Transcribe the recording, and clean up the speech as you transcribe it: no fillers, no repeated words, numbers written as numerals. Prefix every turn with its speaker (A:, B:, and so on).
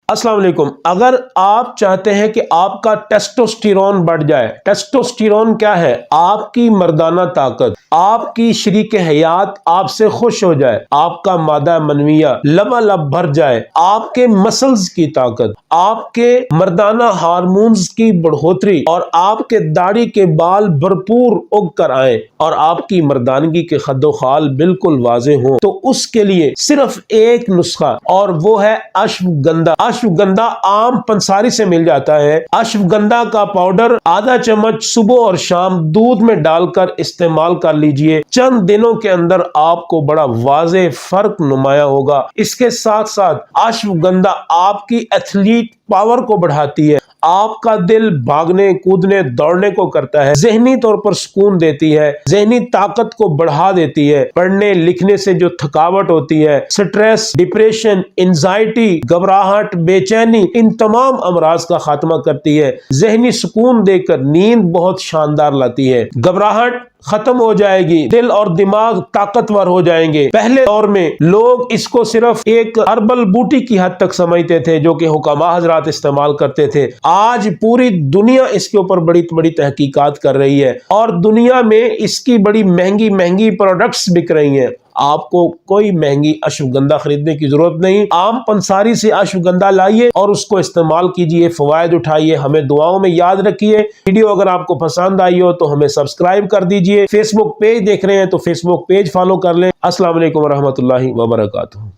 A: अस्सलाम वालेकुम। अगर आप चाहते हैं कि आपका टेस्टोस्टेरोन बढ़ जाए, टेस्टोस्टेरोन क्या है? आपकी मर्दाना ताकत, आपकी शरीक हयात आपसे खुश हो जाए, आपका मादा मनविया लबालब भर जाए, आपके मसल्स की ताकत, आपके मर्दाना हार्मोन्स की बढ़ोतरी और आपके दाढ़ी के बाल भरपूर उग कर आए और आपकी मर्दानगी के खद्दोखाल बिल्कुल वाजे हों, तो उसके लिए सिर्फ एक नुस्खा, और वो है अश्वगंधा। अश्वगंधा आम पंसारी से मिल जाता है। अश्वगंधा का पाउडर आधा चम्मच सुबह और शाम दूध में डालकर इस्तेमाल कर लीजिए। चंद दिनों के अंदर आपको बड़ा वाज़े फर्क नुमाया होगा। इसके साथ साथ अश्वगंधा आपकी एथलीट पावर को बढ़ाती है, आपका दिल भागने कूदने दौड़ने को करता है, ज़हनी तौर पर सुकून देती है, ज़हनी ताकत को बढ़ा देती है, पढ़ने लिखने से जो थकावट होती है, स्ट्रेस, डिप्रेशन, एंजाइटी, घबराहट, बेचैनी, इन तमाम अमराज का खात्मा करती है, ज़हनी सुकून देकर नींद बहुत शानदार लाती है, घबराहट खत्म हो जाएगी, दिल और दिमाग ताकतवर हो जाएंगे। पहले दौर में लोग इसको सिर्फ एक हर्बल बूटी की हद तक समझते थे जो कि हुक्मा हजरात इस्तेमाल करते थे। आज पूरी दुनिया इसके ऊपर बड़ी बड़ी तहकीकात कर रही है और दुनिया में इसकी बड़ी महंगी महंगी प्रोडक्ट्स बिक रही हैं। आपको कोई महंगी अश्वगंधा खरीदने की जरूरत नहीं। आम पंसारी से अश्वगंधा लाइए और उसको इस्तेमाल कीजिए, फवायद उठाइए, हमें दुआओं में याद रखिए। वीडियो अगर आपको पसंद आई हो तो हमें सब्सक्राइब कर दीजिए। फेसबुक पेज देख रहे हैं तो फेसबुक पेज फॉलो कर लें। अस्सलाम वालेकुम रहमतुल्लाहि व बरकातुहू।